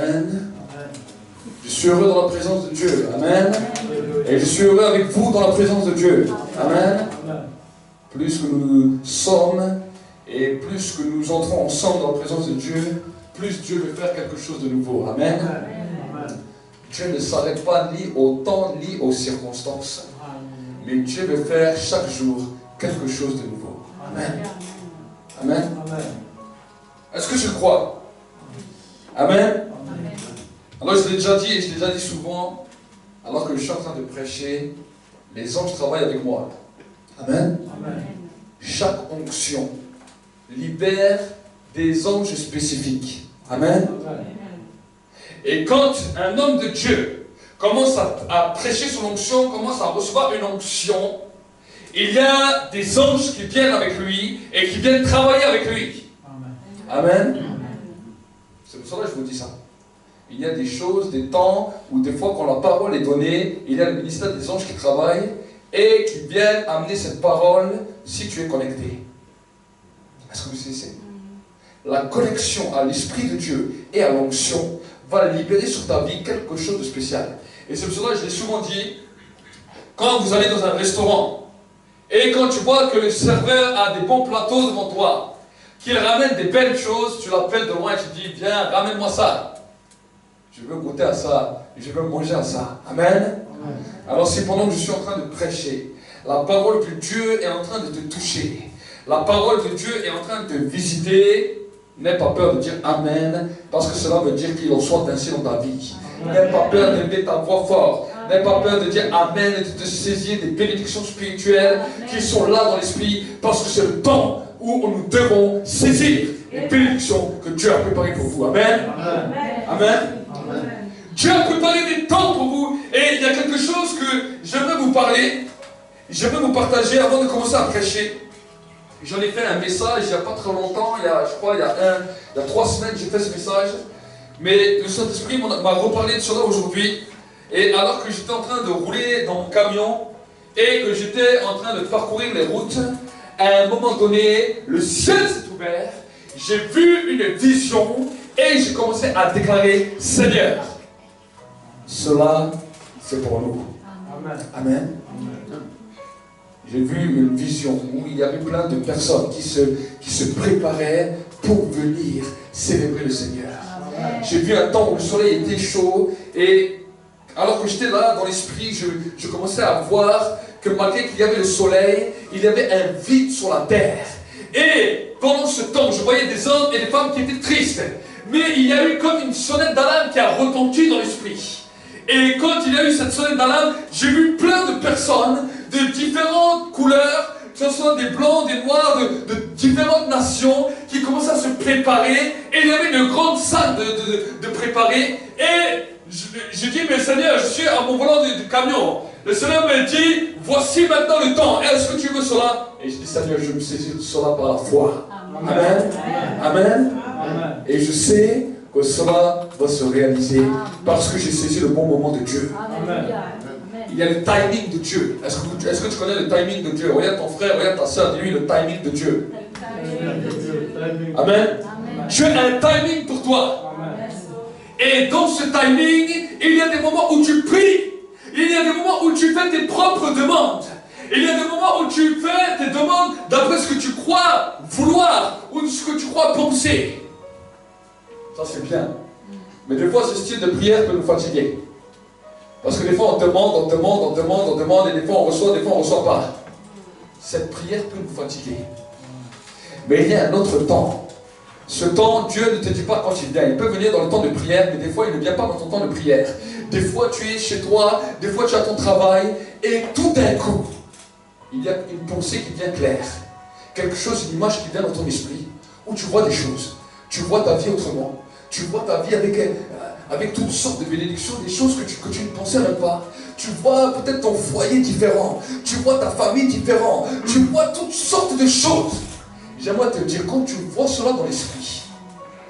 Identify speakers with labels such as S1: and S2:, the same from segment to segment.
S1: Amen. Je suis heureux dans la présence de Dieu. Amen. Et je suis heureux avec vous dans la présence de Dieu. Amen. Plus que nous sommes et plus que nous entrons ensemble dans la présence de Dieu, plus Dieu veut faire quelque chose de nouveau. Amen. Dieu ne s'arrête pas ni au temps ni aux circonstances. Mais Dieu veut faire chaque jour quelque chose de nouveau. Amen. Amen. Est-ce que je crois? Amen. Alors je l'ai déjà dit et je l'ai déjà dit souvent, alors que je suis en train de prêcher, les anges travaillent avec moi. Amen. Chaque onction libère des anges spécifiques. Amen. Et quand un homme de Dieu commence à prêcher son onction, commence à recevoir une onction, il y a des anges qui viennent avec lui et qui viennent travailler avec lui. Amen. C'est pour ça que je vous dis ça. Il y a des choses, des temps où des fois quand la parole est donnée, il y a le ministère des anges qui travaillent et qui viennent amener cette parole si tu es connecté. Est-ce que vous savez? La connexion à l'Esprit de Dieu et à l'onction va libérer sur ta vie quelque chose de spécial. Et c'est pour cela que je l'ai souvent dit, quand vous allez dans un restaurant et quand tu vois que le serveur a des bons plateaux devant toi, qu'il ramène des belles choses, tu l'appelles de loin et tu dis, viens, ramène-moi ça. Je veux goûter à ça, je veux manger à ça. Amen. Alors c'est pendant que je suis en train de prêcher, la parole de Dieu est en train de te toucher. La parole de Dieu est en train de te visiter. N'aie pas peur de dire Amen, parce que cela veut dire qu'il en soit ainsi dans ta vie. N'aie pas peur d'élever ta voix fort. N'aie pas peur de dire Amen et de te saisir des bénédictions spirituelles qui sont là dans l'esprit, parce que c'est le temps où nous devons saisir les bénédictions que Dieu a préparées pour vous. Amen. Amen. Dieu a préparé des temps pour vous, et il y a quelque chose que j'aimerais vous parler, j'aimerais vous partager avant de commencer à prêcher. J'en ai fait un message il n'y a pas très longtemps, il y a 3 semaines j'ai fait ce message, mais le Saint-Esprit m'a reparlé de cela aujourd'hui, et alors que j'étais en train de rouler dans mon camion, et que j'étais en train de parcourir les routes, à un moment donné, le ciel s'est ouvert, j'ai vu une vision, et j'ai commencé à déclarer, Seigneur, cela c'est pour nous. Amen. Amen. J'ai vu une vision où il y avait plein de personnes qui se préparaient pour venir célébrer le Seigneur. J'ai vu un temps où le soleil était chaud et alors que j'étais là dans l'esprit, je commençais à voir que malgré qu'il y avait le soleil, il y avait un vide sur la terre. Et pendant ce temps, je voyais des hommes et des femmes qui étaient tristes. Mais il y a eu comme une sonnette d'alarme qui a retenti dans l'esprit. Et quand il y a eu cette sonnette d'alarme, j'ai vu plein de personnes de différentes couleurs, que ce soit des blancs, des noirs, de différentes nations, qui commençaient à se préparer. Et il y avait une grande salle de préparer. Et je dis, mais Seigneur, je suis à mon volant du camion. Le Seigneur me dit, voici maintenant le temps. Est-ce que tu veux cela? Et je dis, Seigneur, je me saisis de cela par la foi. Amen. Amen. Amen. Et je sais que cela va se réaliser parce que j'ai saisi le bon moment de Dieu. Amen. Il y a le timing de Dieu. Est-ce que tu connais le timing de Dieu? Regarde ton frère, regarde ta soeur, dis-lui le timing de Dieu. Amen. Amen. Dieu a un timing pour toi. Amen. Et dans ce timing, il y a des moments où tu pries. Il y a des moments où tu fais tes propres demandes. Il y a des moments où tu fais tes demandes d'après ce que tu crois vouloir ou ce que tu crois penser. Ça c'est bien. Mais des fois ce style de prière peut nous fatiguer. Parce que des fois on demande, et des fois on reçoit pas. Cette prière peut nous fatiguer. Mais il y a un autre temps. Ce temps, Dieu ne te dit pas quand il vient. Il peut venir dans le temps de prière, mais des fois il ne vient pas dans ton temps de prière. Des fois tu es chez toi, des fois tu as ton travail, et tout d'un coup, il y a une pensée qui devient claire. Quelque chose, une image qui vient dans ton esprit, où tu vois des choses. Tu vois ta vie autrement. Tu vois ta vie avec toutes sortes de bénédictions, des choses que tu ne pensais même pas. Tu vois peut-être ton foyer différent. Tu vois ta famille différente. Tu vois toutes sortes de choses. J'aimerais te dire, quand tu vois cela dans l'esprit,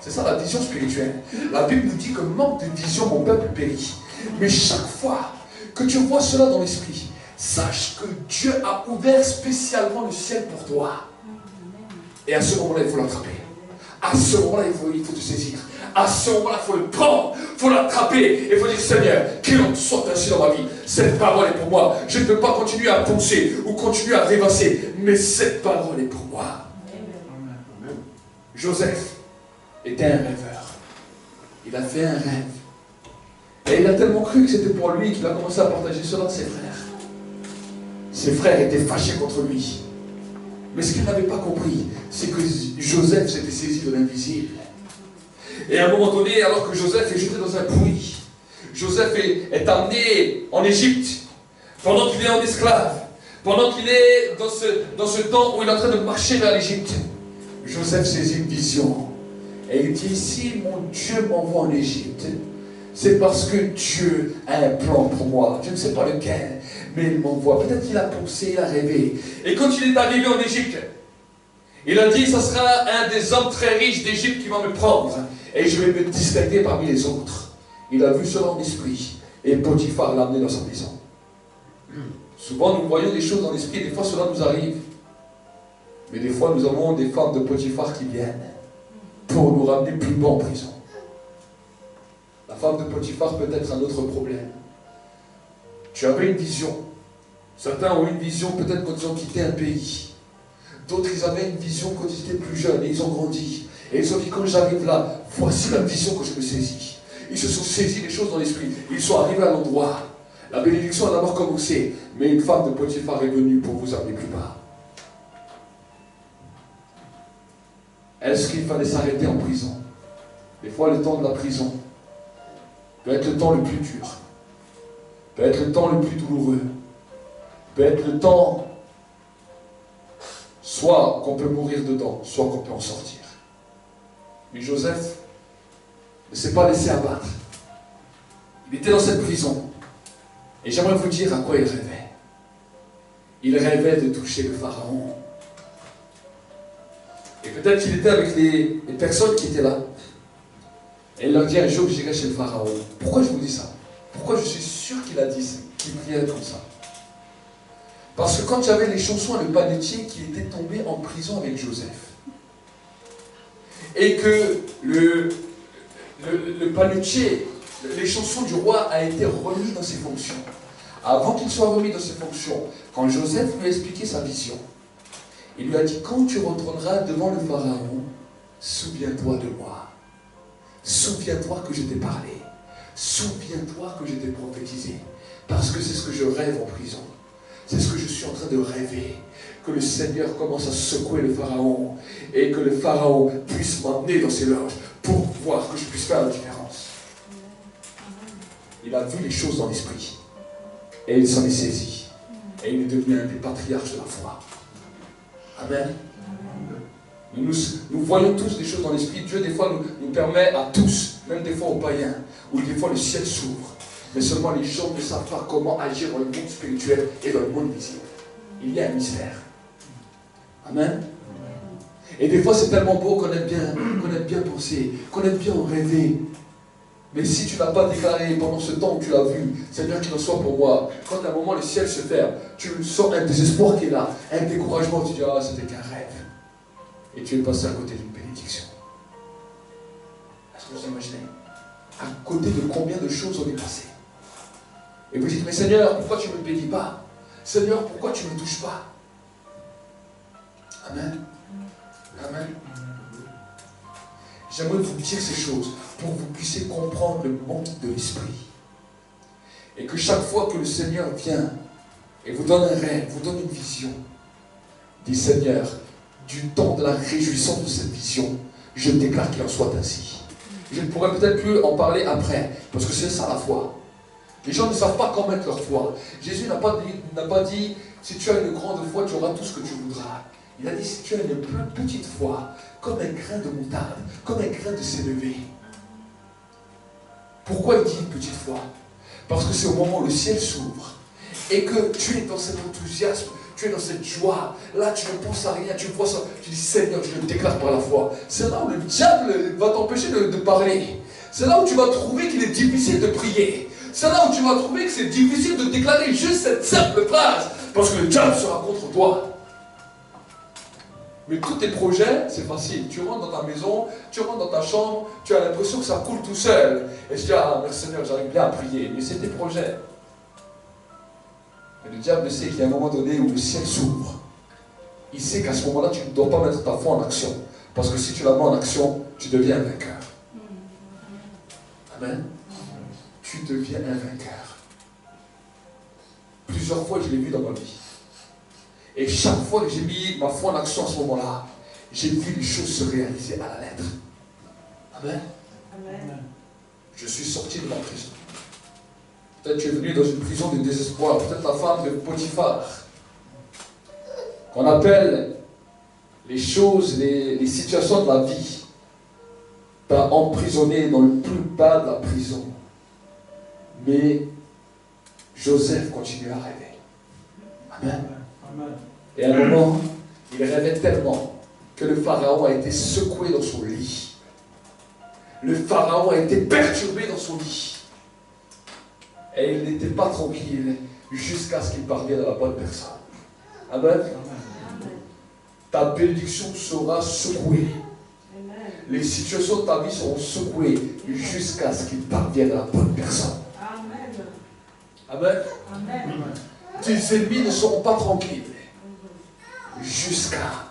S1: c'est ça la vision spirituelle. La Bible nous dit que manque de vision, mon peuple périt. Mais chaque fois que tu vois cela dans l'esprit, sache que Dieu a ouvert spécialement le ciel pour toi. Et à ce moment-là, il faut l'attraper. À à ce moment-là, il faut te saisir. À ce moment-là, il faut le prendre, il faut l'attraper, et il faut dire, Seigneur, qu'il en soit ainsi dans ma vie. Cette parole est pour moi. Je ne peux pas continuer à penser ou continuer à rêvasser, mais cette parole est pour moi. Amen. Joseph était un rêveur. Il a fait un rêve. Et il a tellement cru que c'était pour lui qu'il a commencé à partager cela à ses frères. Ses frères étaient fâchés contre lui. Mais ce qu'il n'avait pas compris, c'est que Joseph s'était saisi de l'invisible. Et à un moment donné, alors que Joseph est jeté dans un puits, Joseph est amené en Égypte, pendant qu'il est en esclave, pendant qu'il est dans ce temps où il est en train de marcher vers l'Égypte, Joseph saisit une vision. Et il dit, si mon Dieu m'envoie en Égypte, c'est parce que Dieu a un plan pour moi. Je ne sais pas lequel, mais il m'envoie. Peut-être qu'il a pensé, il a rêvé. Et quand il est arrivé en Égypte, il a dit, ça sera un des hommes très riches d'Égypte qui va me prendre. Et je vais me distinguer parmi les autres. Il a vu cela en esprit. Et Potiphar l'a amené dans sa maison. Souvent, nous voyons des choses dans l'esprit. Des fois, cela nous arrive. Mais des fois, nous avons des femmes de Potiphar qui viennent pour nous ramener plus bas en prison. La femme de Potiphar peut être un autre problème. Tu avais une vision. Certains ont eu une vision peut-être quand ils ont quitté un pays. D'autres, ils avaient une vision quand ils étaient plus jeunes et ils ont grandi. Et ils ont dit, quand j'arrive là, voici la vision que je me saisis. Ils se sont saisis des choses dans l'esprit. Ils sont arrivés à l'endroit. La bénédiction a d'abord commencé, mais une femme de Potiphar est venue pour vous amener plus bas. Est-ce qu'il fallait s'arrêter en prison? Des fois, le temps de la prison peut être le temps le plus dur, peut être le temps le plus douloureux, peut être le temps soit qu'on peut mourir dedans, soit qu'on peut en sortir. Mais Joseph ne s'est pas laissé abattre. Il était dans cette prison. Et j'aimerais vous dire à quoi il rêvait. Il rêvait de toucher le Pharaon. Et peut-être qu'il était avec les personnes qui étaient là. Et il leur dit un jour que j'irai chez le Pharaon. Pourquoi je vous dis ça? Pourquoi je suis sûr qu'il a dit ça, qu'il priait comme ça? Parce que quand il y avait les chansons et le panetier qui étaient tombés en prison avec Joseph, et que le panetier, les chansons du roi a été remis dans ses fonctions. Avant qu'il soit remis dans ses fonctions, quand Joseph lui a expliqué sa vision, il lui a dit, quand tu retourneras devant le Pharaon, souviens-toi de moi. Souviens-toi que je t'ai parlé. Souviens-toi que je t'ai prophétisé. Parce que c'est ce que je rêve en prison. C'est ce que je suis en train de rêver. Que le Seigneur commence à secouer le Pharaon et que le Pharaon puisse m'emmener dans ses loges pour voir que je puisse faire la différence. Il a vu les choses dans l'esprit et il s'en est saisi. Et il est devenu un des patriarches de la foi. Amen. Nous voyons tous des choses dans l'esprit. Dieu, des fois, nous permet à tous, même des fois aux païens, où des fois le ciel s'ouvre. Mais seulement les gens ne savent pas comment agir dans le monde spirituel et dans le monde visible. Il y a un mystère. Amen. Et des fois, c'est tellement beau qu'on aime bien penser, qu'on aime bien en rêver. Mais si tu ne l'as pas déclaré pendant ce temps où tu l'as vu, Seigneur, qu'il en soit pour moi, quand à un moment le ciel se ferme, tu sens un désespoir qui est là, un découragement, tu dis, ah, c'était qu'un rêve. Et tu es passé à côté d'une bénédiction. Est-ce que vous imaginez? À côté de combien de choses on est passé? Et vous dites, mais Seigneur, pourquoi tu ne me bénis pas? Seigneur, pourquoi tu ne me touches pas? Amen. Amen. J'aimerais vous dire ces choses pour que vous puissiez comprendre le monde de l'esprit. Et que chaque fois que le Seigneur vient et vous donne un rêve, vous donne une vision, dit Seigneur, du temps de la réjouissance de cette vision, je déclare qu'il en soit ainsi. Je ne pourrais peut-être plus en parler après, parce que c'est ça la foi. Les gens ne savent pas comment mettre leur foi. Jésus n'a pas dit, si tu as une grande foi, tu auras tout ce que tu voudras. Il a dit, si tu as une petite foi, comme un grain de moutarde, comme un grain de sénévé. Pourquoi il dit une petite foi? Parce que c'est au moment où le ciel s'ouvre et que tu es dans cet enthousiasme, tu es dans cette joie. Là, tu ne penses à rien, tu vois ça. Tu dis, Seigneur, je le déclare par la foi. C'est là où le diable va t'empêcher de parler. C'est là où tu vas trouver qu'il est difficile de prier. C'est là où tu vas trouver que c'est difficile de déclarer juste cette simple phrase. Parce que le diable sera contre toi. Mais tous tes projets, c'est facile. Tu rentres dans ta maison, tu rentres dans ta chambre, tu as l'impression que ça coule tout seul. Et je dis, ah, merci Seigneur, j'arrive bien à prier. Mais c'est tes projets. Mais le diable sait qu'il y a un moment donné où le ciel s'ouvre. Il sait qu'à ce moment-là, tu ne dois pas mettre ta foi en action. Parce que si tu la mets en action, tu deviens un vainqueur. Amen. Tu deviens un vainqueur. Plusieurs fois, je l'ai vu dans ma vie. Et chaque fois que j'ai mis ma foi en action à ce moment-là, j'ai vu les choses se réaliser à la lettre. Amen. Amen. Je suis sorti de la prison. Peut-être que tu es venu dans une prison de désespoir. Peut-être la femme de Potiphar. Qu'on appelle les choses, les situations de la vie. T'a emprisonné dans le plus bas de la prison. Mais Joseph continue à rêver. Amen. Amen. Et à un moment, il rêvait tellement que le pharaon a été secoué dans son lit. Le pharaon a été perturbé dans son lit. Et il n'était pas tranquille jusqu'à ce qu'il parvienne à la bonne personne. Amen. Amen. Ta bénédiction sera secouée. Amen. Les situations de ta vie seront secouées jusqu'à ce qu'il parvienne à la bonne personne. Amen. Amen. Amen. Tes ennemis ne seront pas tranquilles jusqu'à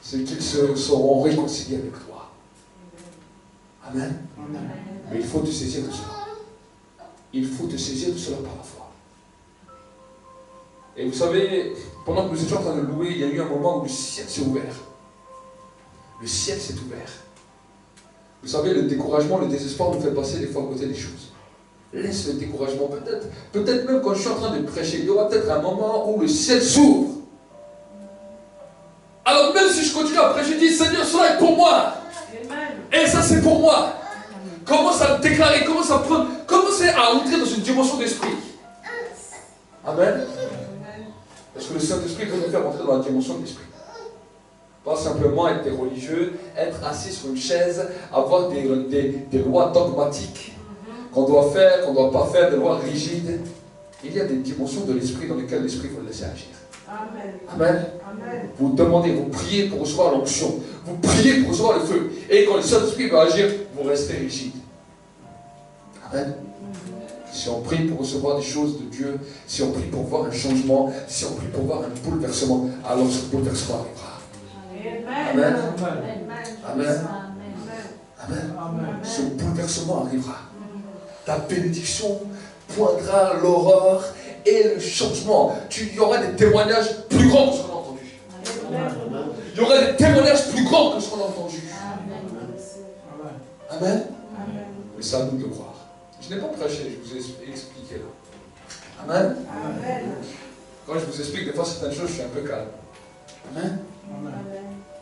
S1: ce qu'ils seront réconciliés avec toi. Amen. Amen. Mais il faut te saisir de cela. Il faut te saisir de cela par la foi. Et vous savez, pendant que nous étions en train de louer, il y a eu un moment où le ciel s'est ouvert. Le ciel s'est ouvert. Vous savez, le découragement, le désespoir nous fait passer des fois à côté des choses. Laisse le découragement. Peut-être même quand je suis en train de prêcher, il y aura peut-être un moment où le ciel s'ouvre. Alors même si je continue à prêcher, je dis, Seigneur, cela est pour moi. Et ça c'est pour moi. Commence à le déclarer, commence à entrer dans une dimension d'esprit. Amen. Parce que le Saint-Esprit peut nous faire entrer dans la dimension de l'esprit. Pas simplement être des religieux, être assis sur une chaise, avoir des lois dogmatiques qu'on doit faire, qu'on ne doit pas faire, des lois rigides. Il y a des dimensions de l'esprit dans lesquelles l'esprit va le laisser agir. Amen. Amen. Amen. Vous demandez, vous priez pour recevoir l'onction, vous priez pour recevoir le feu. Et quand le Saint-Esprit va agir, vous restez rigide. Amen. Si on prie pour recevoir des choses de Dieu, si on prie pour voir un changement, si on prie pour voir un bouleversement, alors ce bouleversement arrivera. Amen. Amen. Amen. Amen. Ce bouleversement arrivera. Ta bénédiction poindra l'aurore et le changement. Il y aura des témoignages plus grands que ce qu'on a entendu. Il y aura des témoignages plus grands que ce qu'on a entendu. Amen. Mais c'est à nous de le croire. Je n'ai pas prêché, je vous ai expliqué là. Amen. Amen. Quand je vous explique des fois certaines choses, je suis un peu calme. Amen. Amen.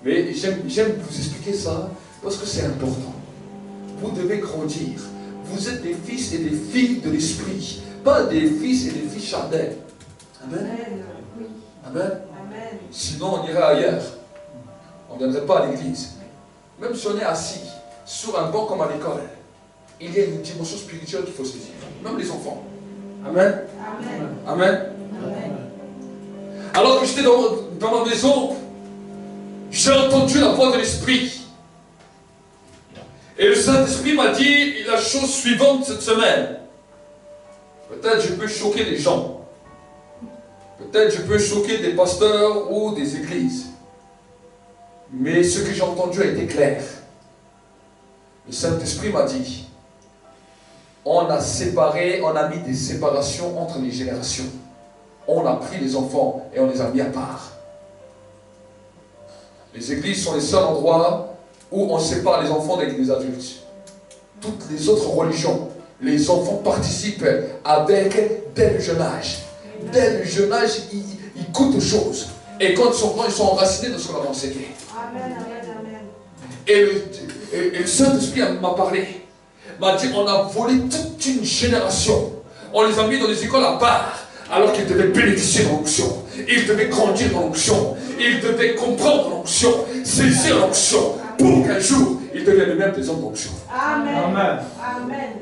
S1: Mais j'aime vous expliquer ça parce que c'est important. Vous devez grandir. Vous êtes des fils et des filles de l'esprit, pas des fils et des filles charnelles. Amen. Amen. Amen. Sinon, on irait ailleurs. On ne viendrait pas à l'église. Même si on est assis sur un banc comme à l'école, il y a une dimension spirituelle qu'il faut saisir. Même les enfants. Amen. Amen. Amen. Amen. Alors que j'étais dans ma maison, j'ai entendu la voix de l'esprit. Et le Saint-Esprit m'a dit la chose suivante cette semaine. Peut-être je peux choquer les gens. Peut-être je peux choquer des pasteurs ou des églises. Mais ce que j'ai entendu a été clair. Le Saint-Esprit m'a dit, on a mis des séparations entre les générations. On a pris les enfants et on les a mis à part. Les églises sont les seuls endroits où on sépare les enfants des adultes. Toutes les autres religions, les enfants participent avec dès le jeune âge. Dès le jeune âge, ils goûtent aux choses. Et quand ils sont grands, ils sont enracinés dans ce qu'on a enseigné. Amen, amen, amen. Et le Saint-Esprit m'a parlé. M'a dit, on a volé toute une génération. On les a mis dans des écoles à part, alors qu'ils devaient bénéficier de l'onction. Ils devaient grandir dans l'onction. Ils devaient comprendre l'onction, saisir l'onction, pour qu'un jour, ils deviennent eux-mêmes des hommes d'onction. Amen. Amen. Amen.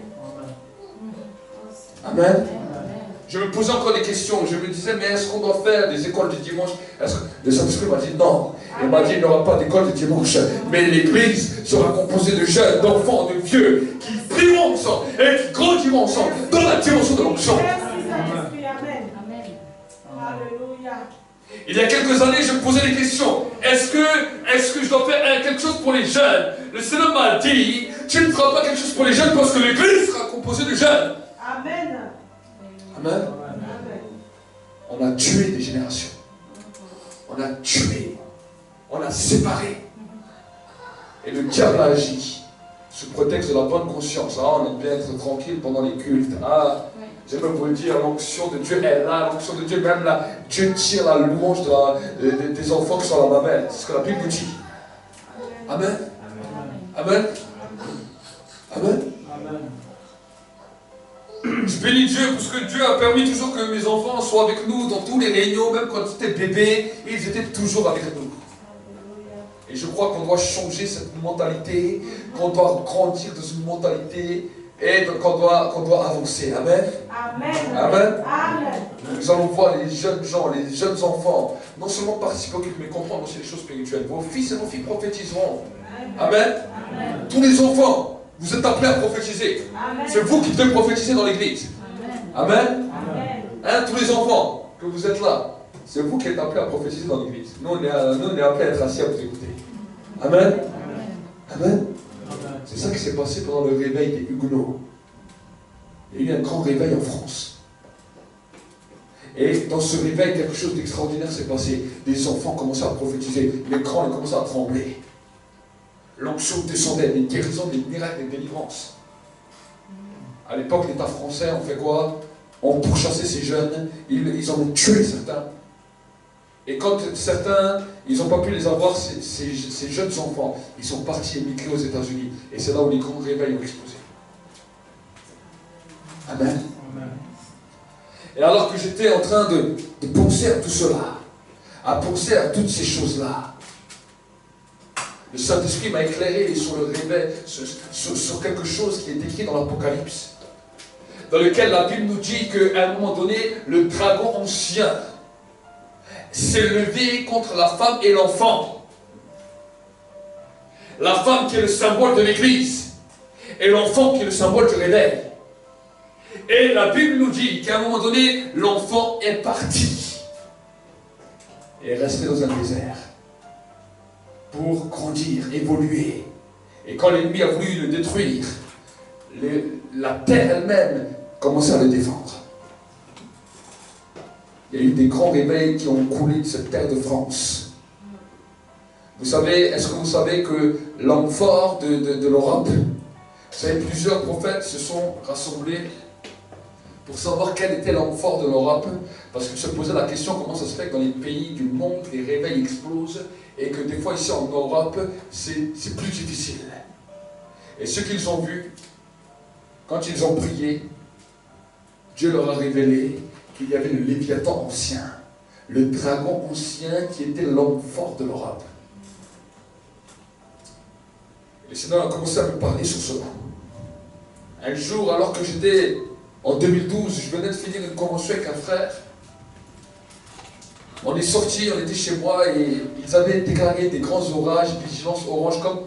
S1: Amen. je me posais encore des questions. Je me disais, mais est-ce qu'on doit faire des écoles du dimanche? Le Saint-Esprit m'a dit non. Il m'a dit, il n'y aura pas d'école du dimanche. Mais l'église sera composée de jeunes, d'enfants, de vieux, qui prieront ensemble et qui grandiront ensemble dans la dimension de l'onction. Il y a quelques années, je me posais des questions. Est-ce que je dois faire quelque chose pour les jeunes? Le Seigneur m'a dit, tu ne feras pas quelque chose pour les jeunes parce que l'église sera composée de jeunes. Amen. Amen. On a tué des générations. On a tué. On a séparé. Et le diable a agi sous prétexte de la bonne conscience. Ah, on aime bien être tranquille pendant les cultes. Ah, j'aimerais vous le dire, l'onction de Dieu est là, l'onction de Dieu, même là, Dieu tire la louange des enfants qui sont à la mamelle. C'est ce que la Bible dit. Amen. Amen. Amen. Amen. Je bénis Dieu parce que Dieu a permis toujours que mes enfants soient avec nous dans tous les réunions, même quand ils étaient bébés, ils étaient toujours avec nous. Et je crois qu'on doit changer cette mentalité, qu'on doit grandir dans une mentalité et qu'on doit avancer. Amen. Amen. Amen. Amen. Nous allons voir les jeunes gens, les jeunes enfants, non seulement participer au culte, mais comprendre aussi les choses spirituelles. Vos fils et vos filles prophétiseront. Amen. Amen. Tous les enfants. Vous êtes appelés à prophétiser. C'est vous qui devez prophétiser dans l'église. Amen. Amen. Hein, tous les enfants que vous êtes là, c'est vous qui êtes appelés à prophétiser dans l'église. Nous, on est appelés à être assis à vous écouter. Amen. Amen. C'est ça qui s'est passé pendant le réveil des Huguenots. Il y a eu un grand réveil en France. Et dans ce réveil, quelque chose d'extraordinaire s'est passé. Des enfants commençaient à prophétiser. Les grands ils commençaient à trembler. L'onction descendait, des guérisons, des miracles, des délivrances. À l'époque, l'État français, on fait quoi? On pourchassait ces jeunes, ils en ont tué certains. Et quand certains, ils n'ont pas pu les avoir, ces jeunes enfants, ils sont partis émigrer aux États-Unis. Et c'est là où les grands réveils ont explosé. Amen. Amen. Et alors que j'étais en train de penser à tout cela, à penser à toutes ces choses-là, le Saint-Esprit m'a éclairé sur le réveil, sur quelque chose qui est écrit dans l'Apocalypse, dans lequel la Bible nous dit qu'à un moment donné, le dragon ancien s'est levé contre la femme et l'enfant. La femme qui est le symbole de l'Église, et l'enfant qui est le symbole du réveil. Et la Bible nous dit qu'à un moment donné, l'enfant est parti et est resté dans un désert pour grandir, évoluer. Et quand l'ennemi a voulu le détruire, la terre elle-même commençait à le défendre. Il y a eu des grands réveils qui ont coulé de cette terre de France. Vous savez, est-ce que vous savez que l'homme fort de l'Europe, vous savez, plusieurs prophètes se sont rassemblés pour savoir quel était l'homme fort de l'Europe, parce qu'ils se posaient la question comment ça se fait que dans les pays du monde, les réveils explosent, et que des fois ici en Europe, c'est plus difficile. Et ce qu'ils ont vu, quand ils ont prié, Dieu leur a révélé qu'il y avait le Léviathan ancien, le dragon ancien qui était l'homme fort de l'Europe. Et le Seigneur a commencé à me parler sur cela. Un jour, alors que j'étais en 2012, je venais de finir une convention avec un frère. On est sortis, on était chez moi et ils avaient déclaré des grands orages, vigilance orange comme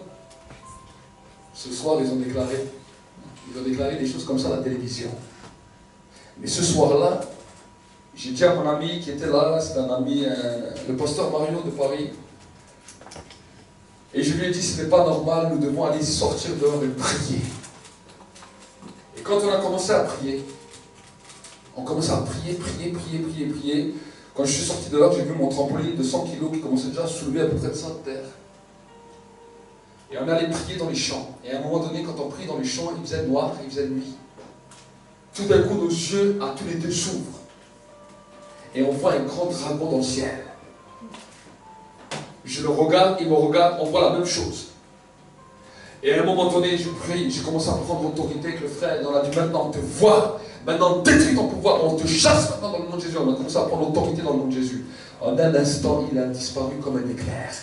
S1: ce soir ils ont déclaré. Ils ont déclaré des choses comme ça à la télévision. Mais ce soir-là, j'ai dit à mon ami qui était là, c'est un ami, le pasteur Mario de Paris, et je lui ai dit, ce n'est pas normal, nous devons aller sortir dehors et prier. Et quand on a commencé à prier, on commençait à prier. Quand je suis sorti de là, j'ai vu mon trampoline de 100 kg qui commençait déjà à soulever à peu près de ça de terre. Et on allait prier dans les champs. Et à un moment donné, quand on prie dans les champs, il faisait noir, il faisait nuit. Tout d'un coup, nos yeux à tous les deux s'ouvrent. Et on voit un grand dragon dans le ciel. Je le regarde, il me regarde, on voit la même chose. Et à un moment donné, je prie, j'ai commencé à prendre l'autorité avec le frère, et on a dit maintenant on te voit, maintenant détruis ton pouvoir, on te chasse maintenant dans le nom de Jésus. On a commencé à prendre l'autorité dans le nom de Jésus. En un instant, il a disparu comme un éclair.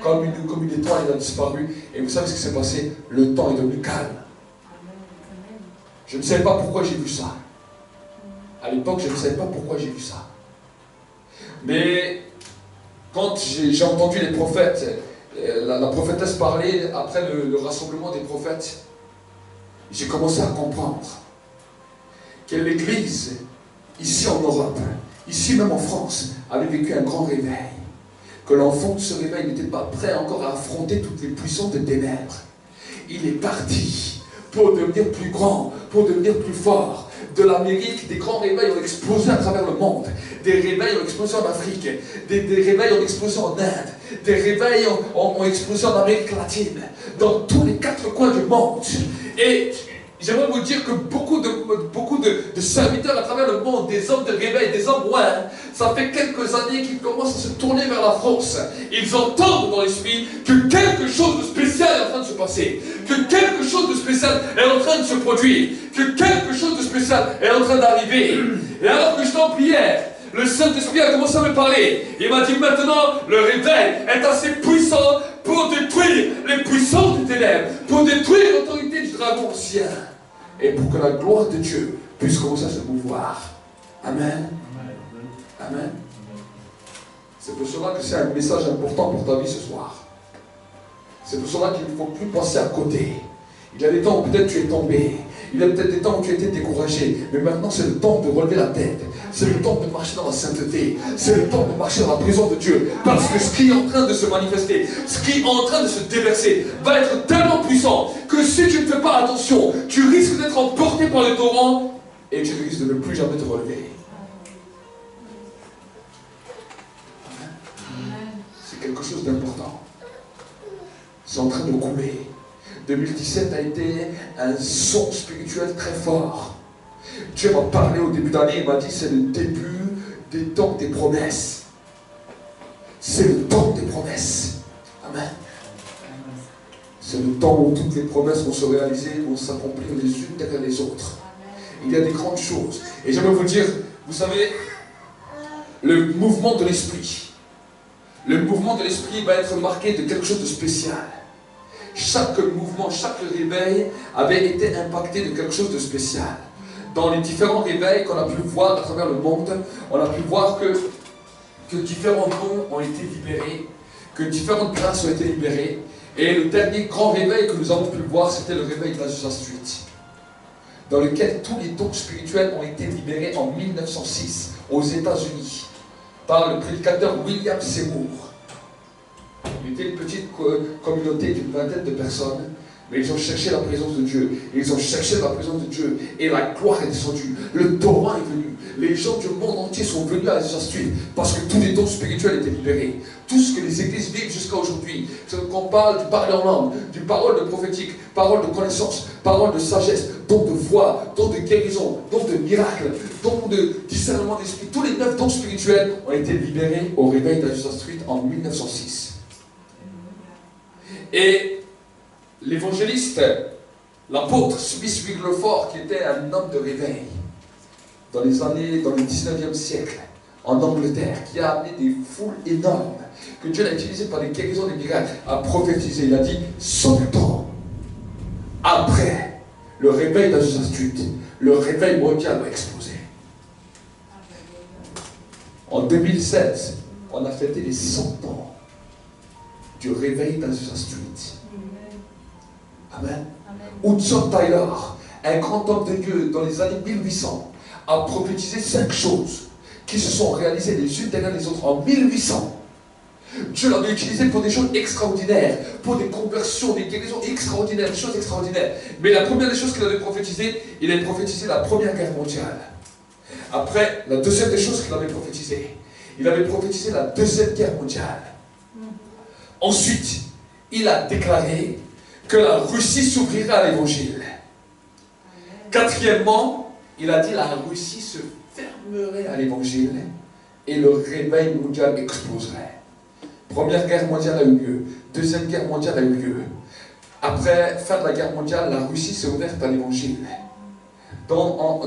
S1: Comme une étoile, il a disparu. Et vous savez ce qui s'est passé? Le temps est devenu calme. Je ne sais pas pourquoi j'ai vu ça. À l'époque, je ne savais pas pourquoi j'ai vu ça. Mais quand j'ai entendu les prophètes, la prophétesse parler après le rassemblement des prophètes, j'ai commencé à comprendre que l'Église, ici en Europe, ici même en France, avait vécu un grand réveil. Que l'enfant de ce réveil n'était pas prêt encore à affronter toutes les puissances de ténèbres. Il est parti pour devenir plus grand, pour devenir plus fort. De l'Amérique, des grands réveils ont explosé à travers le monde. Des réveils ont explosé en Afrique. Des réveils ont explosé en Inde. Des réveils ont explosé en Amérique latine. Dans tous les 4 coins du monde. Et j'aimerais vous dire que beaucoup de serviteurs à travers le monde, des hommes de réveil, des hommes ça fait quelques années qu'ils commencent à se tourner vers la France. Ils entendent dans l'esprit que quelque chose de spécial est en train de se passer, que quelque chose de spécial est en train de se produire, que quelque chose de spécial est en train d'arriver. Et alors que j'étais en prière, le Saint-Esprit a commencé à me parler. Il m'a dit maintenant, le réveil est assez puissant pour détruire les puissances des ténèbres, pour détruire l'autorité du dragon ancien, et pour que la gloire de Dieu puisse commencer à se mouvoir. Amen. Amen. C'est pour cela que c'est un message important pour ta vie ce soir. C'est pour cela qu'il ne faut plus passer à côté. Il y a des temps où peut-être tu es tombé. Il y a peut-être des temps où tu as été découragé. Mais maintenant c'est le temps de relever la tête. C'est le temps de marcher dans la sainteté. C'est le temps de marcher dans la présence de Dieu. Parce que ce qui est en train de se manifester, ce qui est en train de se déverser, va être tellement puissant que si tu ne fais pas attention, tu risques d'être emporté par le torrent et tu risques de ne plus jamais te relever. C'est quelque chose d'important. C'est en train de couler. 2017 a été un son spirituel très fort. Dieu m'a parlé au début d'année, il m'a dit c'est le début des temps des promesses. C'est le temps des promesses. Amen. C'est le temps où toutes les promesses vont se réaliser, vont s'accomplir les unes derrière les autres. Il y a des grandes choses. Et j'aimerais vous dire, vous savez, le mouvement de l'esprit. Le mouvement de l'esprit va être marqué de quelque chose de spécial. Chaque mouvement, chaque réveil avait été impacté de quelque chose de spécial. Dans les différents réveils qu'on a pu voir à travers le monde, on a pu voir que différents dons ont été libérés, que différentes grâces ont été libérées. Et le dernier grand réveil que nous avons pu voir, c'était le réveil de l'Azusa Street, dans lequel tous les dons spirituels ont été libérés en 1906 aux États-Unis par le prédicateur William Seymour. Il était une petite communauté d'une vingtaine de personnes, mais ils ont cherché la présence de Dieu. Ils ont cherché la présence de Dieu et la gloire est descendue. Le torrent est venu. Les gens du monde entier sont venus à Azusa Street parce que tous les dons spirituels étaient libérés. Tout ce que les églises vivent jusqu'à aujourd'hui, c'est qu'on parle du parler en langue, du parole de prophétique, parole de connaissance, parole de sagesse, don de foi, don de guérison, don de miracle, don de discernement d'esprit. Tous les 9 dons spirituels ont été libérés au réveil d'Azusa Street en 1906. Et l'évangéliste, l'apôtre Smith Wigglesworth, qui était un homme de réveil dans le 19e siècle, en Angleterre, qui a amené des foules énormes, que Dieu a utilisé par des guérisons, des miracles, à prophétiser. Il a dit, 100 ans après le réveil d'Azusa Street, le réveil mondial va exploser. En 2016, on a fêté les 100 ans du réveil d'Azusa Street. Amen. Hudson Taylor, un grand homme de Dieu dans les années 1800, a prophétisé 5 choses qui se sont réalisées les unes derrière les autres en 1800. Dieu l'avait utilisé pour des choses extraordinaires, pour des conversions, des guérisons extraordinaires, des choses extraordinaires. Mais la première des choses qu'il avait prophétisé, il a prophétisé la Première Guerre mondiale. Après, la deuxième des choses qu'il avait prophétisé, il avait prophétisé la Deuxième Guerre mondiale. Ensuite, il a déclaré que la Russie s'ouvrirait à l'évangile. Quatrièmement, il a dit que la Russie se fermerait à l'évangile et le réveil mondial exploserait. Première guerre mondiale a eu lieu. Deuxième guerre mondiale a eu lieu. Après fin de la guerre mondiale, la Russie s'est ouverte à l'évangile. En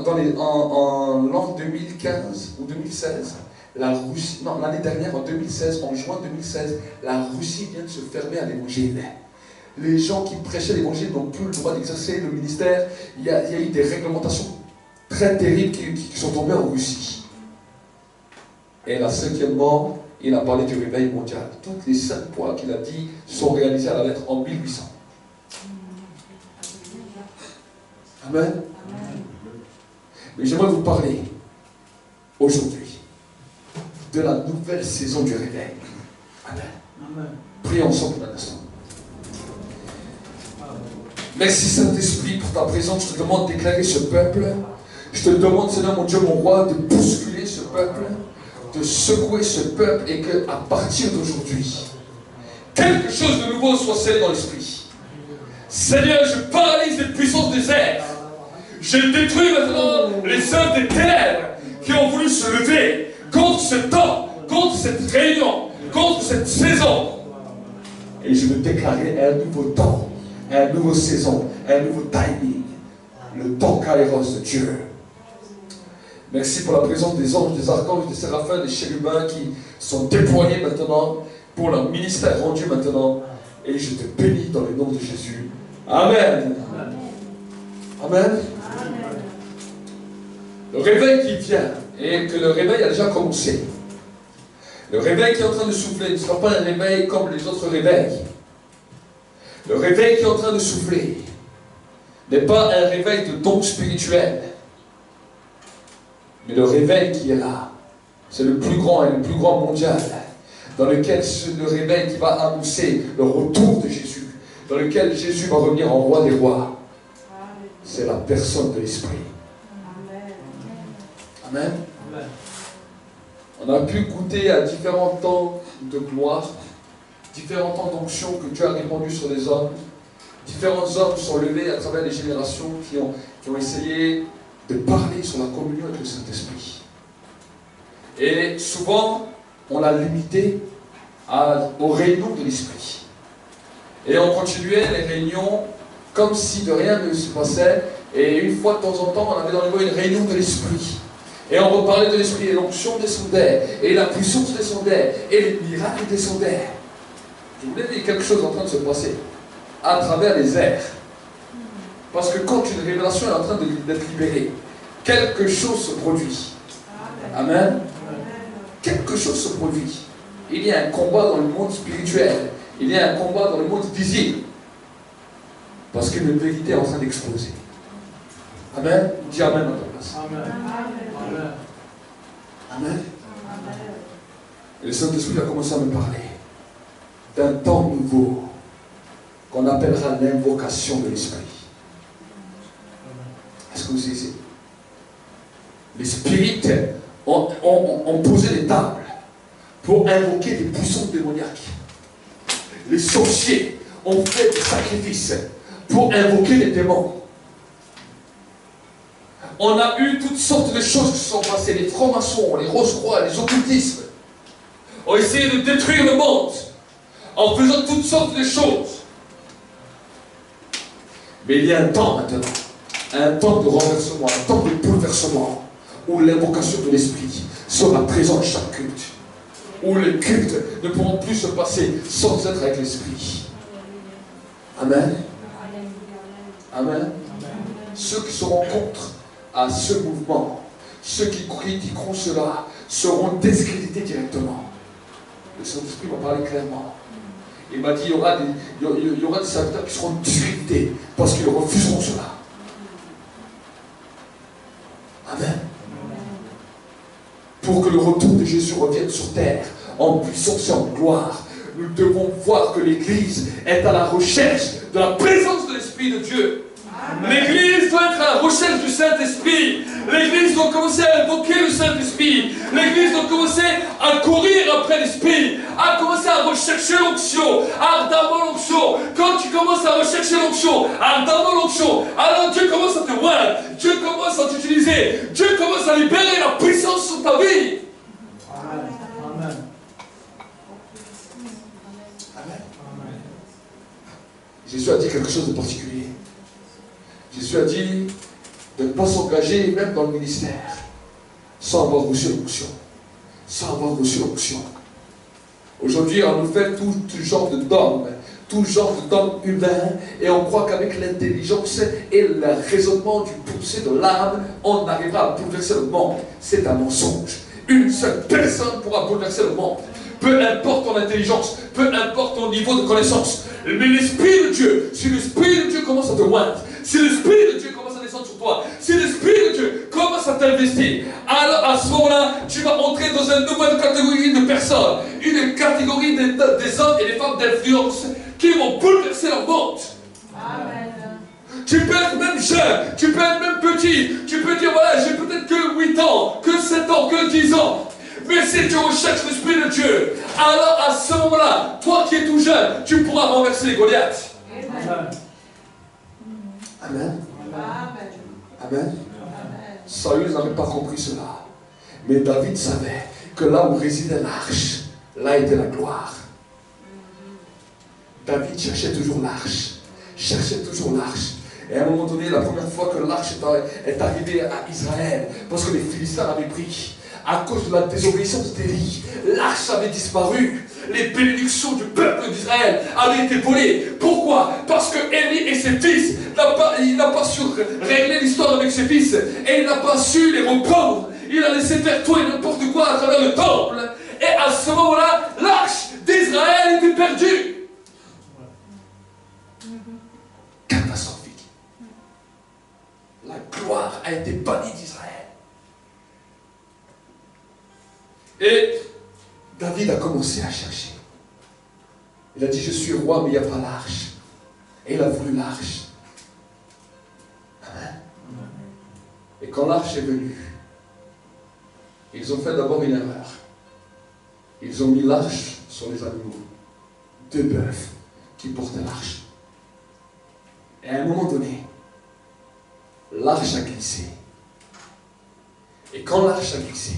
S1: l'an 2015 ou 2016, l'année dernière, en 2016, en juin 2016, la Russie vient de se fermer à l'évangile. Les gens qui prêchaient l'évangile n'ont plus le droit d'exercer le ministère. Il y a eu des réglementations très terribles qui sont tombés en Russie. Et la 5e mort, il a parlé du réveil mondial. Toutes les 5 points qu'il a dit sont réalisés à la lettre en 1800. Amen. Mais j'aimerais vous parler aujourd'hui de la nouvelle saison du réveil. Amen. Prions ensemble un instant. Merci Saint-Esprit pour ta présence. Je te demande d'éclairer ce peuple. Je te demande, Seigneur mon Dieu, mon roi, de bousculer ce peuple, de secouer ce peuple et qu'à partir d'aujourd'hui, quelque chose de nouveau soit scellé dans l'esprit. Seigneur, je paralyse les puissances des airs. Je détruis maintenant les œuvres des ténèbres qui ont voulu se lever contre ce temps, contre cette réunion, contre cette saison. Et je veux déclarer un nouveau temps, une nouvelle saison, un nouveau timing. Le temps kairos de Dieu. Merci pour la présence des anges, des archanges, des séraphins, des chérubins qui sont déployés maintenant pour leur ministère rendu maintenant. Et je te bénis dans le nom de Jésus. Amen. Amen. Le réveil qui vient, et que le réveil a déjà commencé. Le réveil qui est en train de souffler ne sera pas un réveil comme les autres réveils. Le réveil qui est en train de souffler n'est pas un réveil de don spirituel. Mais le réveil qui est là, c'est le plus grand et le plus grand mondial, dans lequel le réveil qui va annoncer le retour de Jésus, dans lequel Jésus va revenir en roi des rois. C'est la personne de l'Esprit. Amen. On a pu goûter à différents temps de gloire, différents temps d'onction que Dieu a répandu sur les hommes. Différents hommes sont levés à travers les générations qui ont essayé de parler sur la communion avec le Saint-Esprit. Et souvent, on l'a limité aux réunions de l'Esprit. Et on continuait les réunions comme si de rien ne se passait. Et une fois de temps en temps, on avait dans le une réunion de l'Esprit. Et on reparlait de l'Esprit, et l'onction descendait, et la puissance descendait, et les miracles descendaient. Je voulais dire quelque chose en train de se passer à travers les airs. Parce que quand une révélation est en train d'être libérée, quelque chose se produit. Amen. Quelque chose se produit. Il y a un combat dans le monde spirituel. Il y a un combat dans le monde visible. Parce qu'une vérité est en train d'exploser. Amen. Dis Amen dans ta place. Amen. Amen. Et le Saint-Esprit a commencé à me parler d'un temps nouveau qu'on appellera l'invocation de l'Esprit. Est-ce que vous saisissez? Les spirites ont posé des tables pour invoquer des puissances démoniaques. Les sorciers ont fait des sacrifices pour invoquer les démons. On a eu toutes sortes de choses qui se sont passées. Les francs-maçons, les rose-croix, les occultismes ont essayé de détruire le monde en faisant toutes sortes de choses. Mais il y a un temps maintenant, un temps de renversement, un temps de bouleversement, où l'invocation de l'Esprit sera présente à chaque culte, où les cultes ne pourront plus se passer sans être avec l'Esprit. Amen. Amen. Ceux qui seront contre à ce mouvement, ceux qui critiqueront cela, seront discrédités directement. Le Saint-Esprit m'a parlé clairement. Il m'a dit il y aura des serviteurs qui seront discrédités parce qu'ils refuseront cela. Amen. Pour que le retour de Jésus revienne sur terre en puissance et en gloire, nous devons voir que l'Église est à la recherche de la présence de l'Esprit de Dieu. L'Église doit être à la recherche du Saint-Esprit. L'Église doit commencer à invoquer le Saint-Esprit. L'Église doit commencer à courir après l'Esprit, à commencer à rechercher l'onction, ardemment l'onction. Quand tu commences à rechercher l'onction, ardemment l'onction, alors Dieu commence à te voir, Dieu commence à t'utiliser, Dieu commence à libérer la puissance sur ta vie. Amen. Amen. Amen. Jésus a dit quelque chose de particulier. Jésus a dit de ne pas s'engager même dans le ministère sans avoir reçu l'onction. Sans avoir reçu l'onction. Aujourd'hui, on nous fait tout genre de dogmes, tout genre de dogmes humains, et on croit qu'avec l'intelligence et le raisonnement du poussé de l'âme, on arrivera à bouleverser le monde. C'est un mensonge. Une seule personne pourra bouleverser le monde. Peu importe ton intelligence, peu importe ton niveau de connaissance, mais l'Esprit de Dieu, si l'Esprit de Dieu commence à te moindre, si l'Esprit de Dieu commence à descendre sur toi, si l'Esprit de Dieu commence à t'investir, alors à ce moment-là, tu vas entrer dans une nouvelle catégorie de personnes, une catégorie des hommes et des femmes d'influence qui vont bouleverser leur monde. Amen. Tu peux être même jeune, tu peux être même petit, tu peux dire voilà, j'ai peut-être que 8 ans, que 7 ans, que 10 ans. Mais si tu recherches l'Esprit de Dieu, alors à ce moment-là, toi qui es tout jeune, tu pourras renverser les Goliaths. Amen. Amen. Amen. Saül n'avait pas compris cela. Mais David savait que là où résidait l'arche, là était la gloire. David cherchait toujours l'arche. Cherchait toujours l'arche. Et à un moment donné, la première fois que l'arche est arrivée à Israël, parce que les Philistins l'avaient pris, à cause de la désobéissance d'Élie, l'arche avait disparu. Les bénédictions du peuple d'Israël avaient été volées. Pourquoi? Parce que Élie et ses fils, il n'a pas su régler l'histoire avec ses fils. Et il n'a pas su les reprendre. Il a laissé faire tout et n'importe quoi à travers le temple. Et à ce moment-là, l'arche d'Israël était perdue. Catastrophique. La gloire a été bannie d'Israël. Et David a commencé à chercher. Il a dit, je suis roi, mais il n'y a pas l'arche. Et il a voulu l'arche. Amen. Et quand l'arche est venue, ils ont fait d'abord une erreur. Ils ont mis l'arche sur les animaux. 2 bœufs qui portaient l'arche. Et à un moment donné, l'arche a glissé. Et quand l'arche a glissé,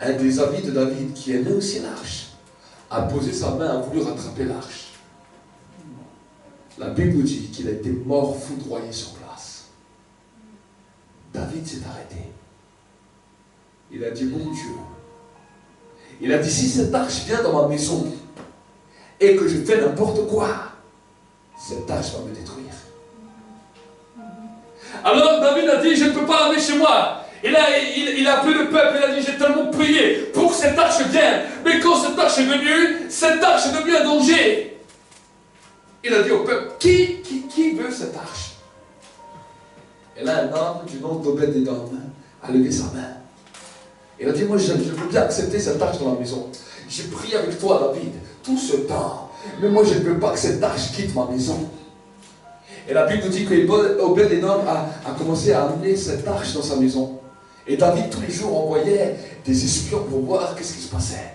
S1: un des amis de David, qui aimait aussi l'arche, a posé sa main, a voulu rattraper l'arche. La Bible nous dit qu'il a été mort foudroyé sur place. David s'est arrêté. Il a dit, mon Dieu, il a dit, si cette arche vient dans ma maison et que je fais n'importe quoi, cette arche va me détruire. Alors David a dit, je ne peux pas l'amener chez moi. Il a appelé le peuple, il a dit, j'ai tellement prié pour que cette arche vienne. Mais quand cette arche est venue, cette arche est devenue un danger. Il a dit au peuple, qui veut cette arche? Et là, un homme du nom d'Obed-Édom a levé sa main. Il a dit, moi je veux bien accepter cette arche dans la maison. J'ai prié avec toi, David, tout ce temps. Mais moi je ne veux pas que cette arche quitte ma maison. Et la Bible nous dit qu'Obed-Édom a commencé à amener cette arche dans sa maison. Et David, tous les jours, envoyait des espions pour voir qu'est-ce qui se passait.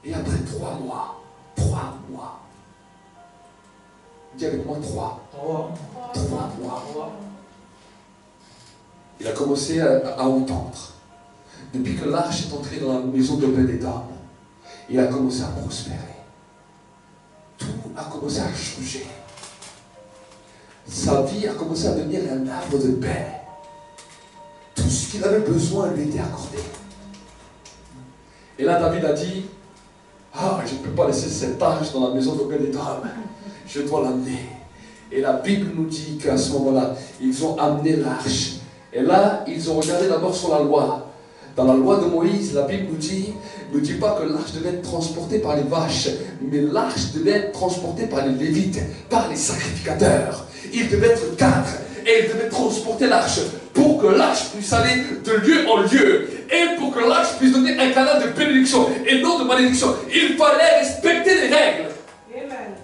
S1: Et après 3 mois, dis avec moi 3 mois, il a commencé à entendre. Depuis que l'arche est entrée dans la maison d'Obed-Édom, il a commencé à prospérer. Tout a commencé à changer. Sa vie a commencé à devenir un arbre de paix. Tout ce qu'il avait besoin lui était accordé. Et là, David a dit, je ne peux pas laisser cette arche dans la maison d'Obed-Édom. Je dois l'amener. Et la Bible nous dit qu'à ce moment-là, ils ont amené l'arche. Et là, ils ont regardé d'abord sur la loi. Dans la loi de Moïse, la Bible nous dit pas que l'arche devait être transportée par les vaches, mais l'arche devait être transportée par les Lévites, par les sacrificateurs. Ils devaient être 4 et ils devaient transporter l'arche pour que l'arche puisse aller de lieu en lieu et pour que l'arche puisse donner un canal de bénédiction et non de malédiction. Il fallait respecter les règles. Amen.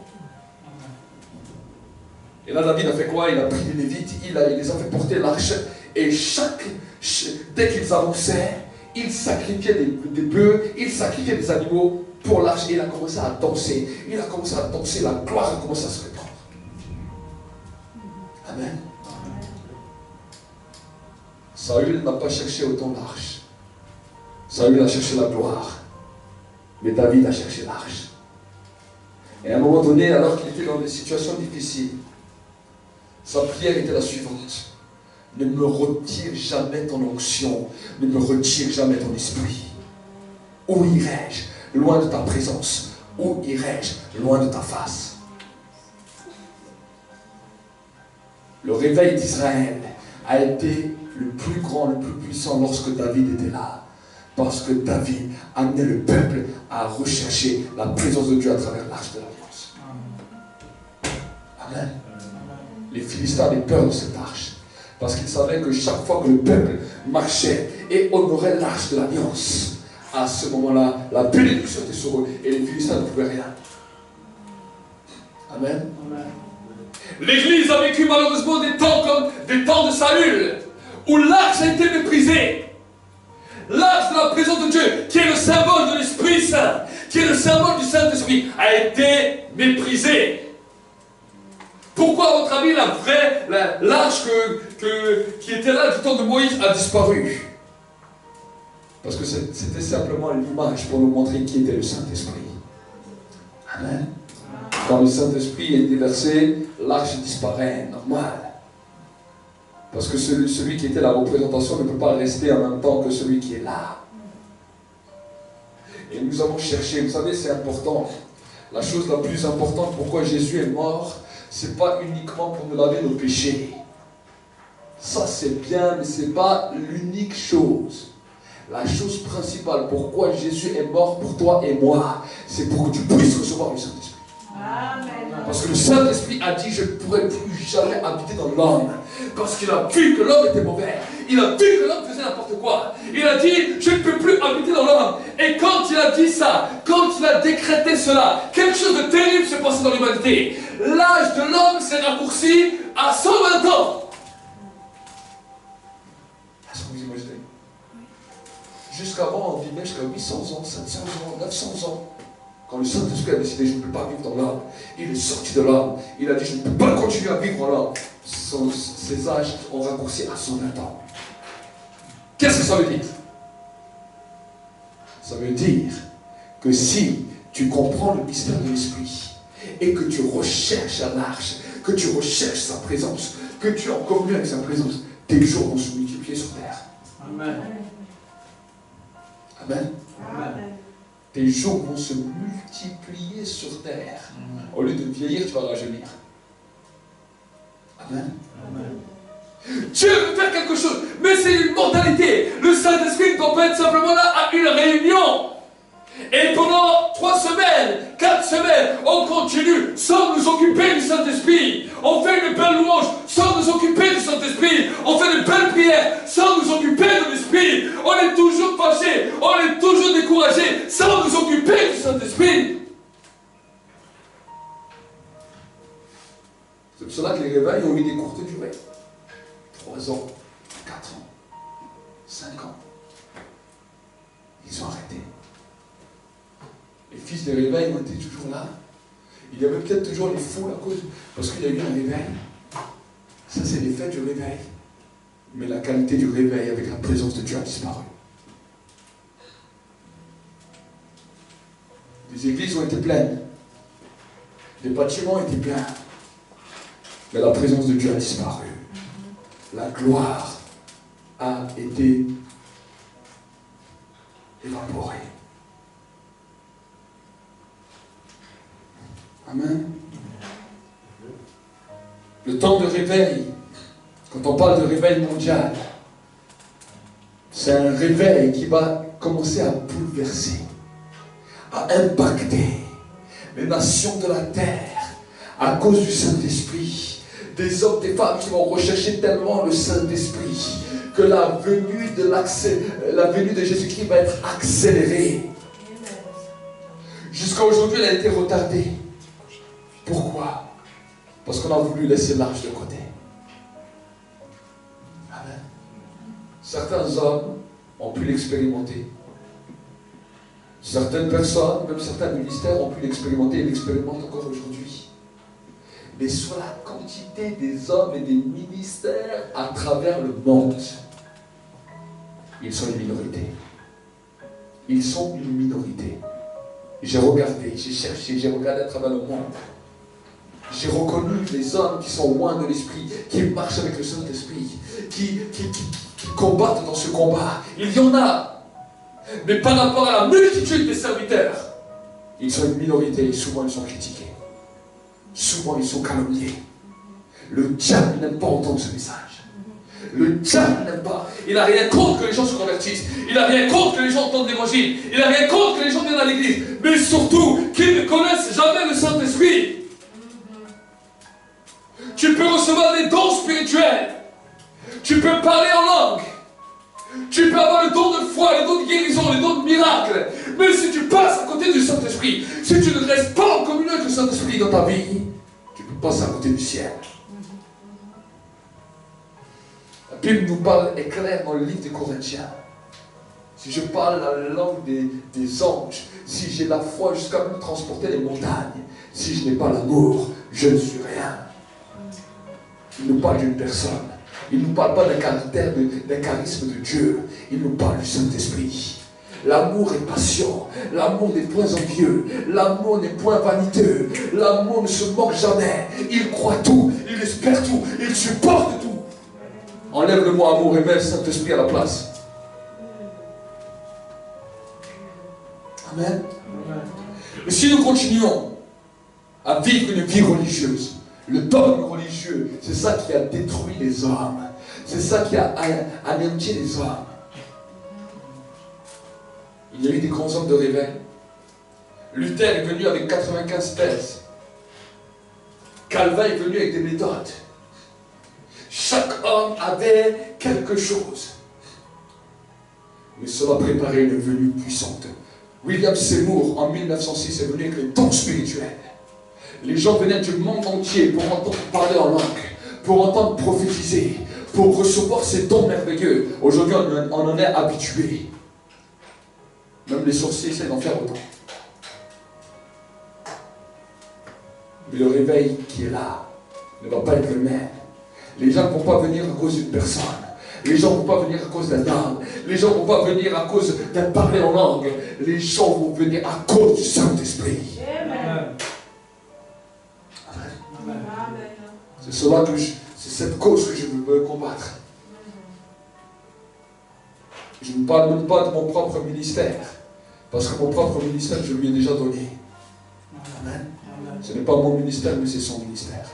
S1: Et là, David a fait quoi? Il a pris les Lévites, il les a fait porter l'arche et dès qu'ils avançaient, il sacrifiait des bœufs, il sacrifiait des animaux pour l'arche et il a commencé à danser. Il a commencé à danser, la gloire a commencé à se répandre. Amen. Saül n'a pas cherché autant l'arche. Saül a cherché la gloire. Mais David a cherché l'arche. Et à un moment donné, alors qu'il était dans des situations difficiles, sa prière était la suivante. Ne me retire jamais ton onction, ne me retire jamais ton esprit. Où irai-je? Loin de ta présence. Où irai-je? Loin de ta face. Le réveil d'Israël a été le plus grand, le plus puissant lorsque David était là. Parce que David amenait le peuple à rechercher la présence de Dieu à travers l'arche de l'Alliance. Amen. Les Philistins avaient peur de cette arche. Parce qu'ils savaient que chaque fois que le peuple marchait et honorait l'arche de l'Alliance, à ce moment-là, la bénédiction était sur eux et les Philistins ne pouvaient rien. Amen. Amen. L'Église a vécu malheureusement des temps comme des temps de Saül, où l'arche a été méprisée. L'arche de la présence de Dieu, qui est le symbole de l'Esprit Saint, qui est le symbole du Saint-Esprit, a été méprisée. Pourquoi, à votre avis, l'arche qui était là du temps de Moïse a disparu? Parce que c'était simplement l'image pour nous montrer qui était le Saint-Esprit. Amen. Quand le Saint-Esprit est déversé, l'arche disparaît, normal. Parce que celui qui était la représentation ne peut pas rester en même temps que celui qui est là. Et nous avons cherché, vous savez, c'est important. La chose la plus importante, pourquoi Jésus est mort, c'est pas uniquement pour nous laver nos péchés. Ça c'est bien, mais c'est pas l'unique chose. La chose principale, pourquoi Jésus est mort pour toi et moi, c'est pour que tu puisses recevoir le Saint-Esprit. Amen. Parce que le Saint-Esprit a dit, je ne pourrai plus jamais habiter dans l'homme. Parce qu'il a vu que l'homme était mauvais. Il a vu que l'homme faisait n'importe quoi. Il a dit, je ne peux plus habiter dans l'homme. Et quand il a dit ça, quand il a décrété cela, quelque chose de terrible s'est passé dans l'humanité. L'âge de l'homme s'est raccourci à 120 ans. Est-ce que vous imaginez? Jusqu'avant, on vivait jusqu'à 800 ans, 700 ans, 900 ans. Quand le Saint-Esprit a décidé, je ne peux pas vivre dans l'homme, il est sorti de l'homme. Il a dit, je ne peux pas continuer à vivre en l'homme. Ses âges ont raccourci à 120 ans. Qu'est-ce que ça veut dire? Ça veut dire que si tu comprends le mystère de l'Esprit et que tu recherches à l'arche, que tu recherches sa présence, que tu es en communion avec sa présence, tes jours vont se multiplier sur terre. Amen. Amen. Amen. Tes jours vont se multiplier sur terre. Amen. Au lieu de vieillir, tu vas rajeunir. Amen. Amen. Dieu veut faire quelque chose, mais c'est une mentalité. Le Saint-Esprit ne doit pas être simplement là à une réunion. Et pendant 3 semaines, 4 semaines, on continue sans nous occuper du Saint-Esprit. On fait une belle louange sans nous occuper du Saint-Esprit. On fait de belles prières sans nous occuper de l'Esprit. On est toujours fâché, on est toujours découragé sans nous occuper du Saint-Esprit. C'est pour cela que les réveils ont eu des courtes durées. 3 ans, 4 ans, 5 ans. Ils ont arrêté. Les fils des réveils ont été toujours là. Il y avait peut-être toujours les fous à cause, parce qu'il y a eu un réveil. Ça, c'est l'effet du réveil. Mais la qualité du réveil avec la présence de Dieu a disparu. Les églises ont été pleines. Les bâtiments étaient pleins. Mais la présence de Dieu a disparu. La gloire a été évaporée. Amen. Le temps de réveil, quand on parle de réveil mondial, c'est un réveil qui va commencer à bouleverser, à impacter les nations de la terre à cause du Saint-Esprit. Des hommes, des femmes qui vont rechercher tellement le Saint-Esprit que la venue de Jésus-Christ va être accélérée. Jusqu'à aujourd'hui, elle a été retardée. Pourquoi? Parce qu'on a voulu laisser l'arche de côté. Amen. Certains hommes ont pu l'expérimenter. Certaines personnes, même certains ministères ont pu l'expérimenter et l'expérimentent encore aujourd'hui. Mais sur la quantité des hommes et des ministères à travers le monde, ils sont une minorité. Ils sont une minorité. J'ai regardé, j'ai cherché, j'ai regardé à travers le monde. J'ai reconnu les hommes qui sont loin de l'Esprit, qui marchent avec le Saint-Esprit, qui combattent dans ce combat. Il y en a. Mais par rapport à la multitude des serviteurs, ils sont une minorité et souvent ils sont critiqués. Souvent ils sont calomniés. Le diable n'aime pas entendre ce message. Le diable n'aime pas. Il n'a rien contre que les gens se convertissent. Il n'a rien contre que les gens entendent l'évangile. Il n'a rien contre que les gens viennent à l'église. Mais surtout, qu'ils ne connaissent jamais le Saint-Esprit. Tu peux recevoir des dons spirituels. Tu peux parler en langue. Tu peux avoir le don de foi, le don de guérison, le don de miracle. Mais si tu passes à côté du Saint-Esprit, si tu ne restes pas en communion avec le Saint-Esprit dans ta vie, tu peux passer à côté du ciel. La Bible nous parle est claire dans le livre des Corinthiens. Si je parle la langue des anges, si j'ai la foi jusqu'à me transporter les montagnes, si je n'ai pas l'amour, je ne suis rien. Il nous parle d'une personne. Il ne nous parle pas d'un caractère, d'un charisme de Dieu. Il nous parle du Saint-Esprit. L'amour est patient. L'amour n'est point envieux. L'amour n'est point vaniteux. L'amour ne se moque jamais. Il croit tout. Il espère tout. Il supporte tout. Enlève le mot amour et mets le Saint-Esprit à la place. Amen. Mais si nous continuons à vivre une vie religieuse, le dogme religieux, c'est ça qui a détruit les hommes. C'est ça qui a anéanti les hommes. Il y a eu des grands hommes de réveil. Luther est venu avec 95 thèses. Calvin est venu avec des méthodes. Chaque homme avait quelque chose. Mais cela préparait une venue puissante. William Seymour, en 1906, est venu avec le don spirituel. Les gens venaient du monde entier pour entendre parler en langue, pour entendre prophétiser, pour recevoir ces dons merveilleux. Aujourd'hui, on en est habitué. Même les sorciers essaient d'en faire autant. Mais le réveil qui est là ne va pas être le même. Les gens ne vont pas venir à cause d'une personne. Les gens ne vont pas venir à cause d'un âme. Les gens ne vont pas venir à cause d'un parler en langue. Les gens vont venir à cause du Saint-Esprit. Amen. C'est cette cause que je veux combattre. Je ne parle même pas de mon propre ministère. Parce que mon propre ministère, je lui ai déjà donné. Amen. Ce n'est pas mon ministère, mais c'est son ministère.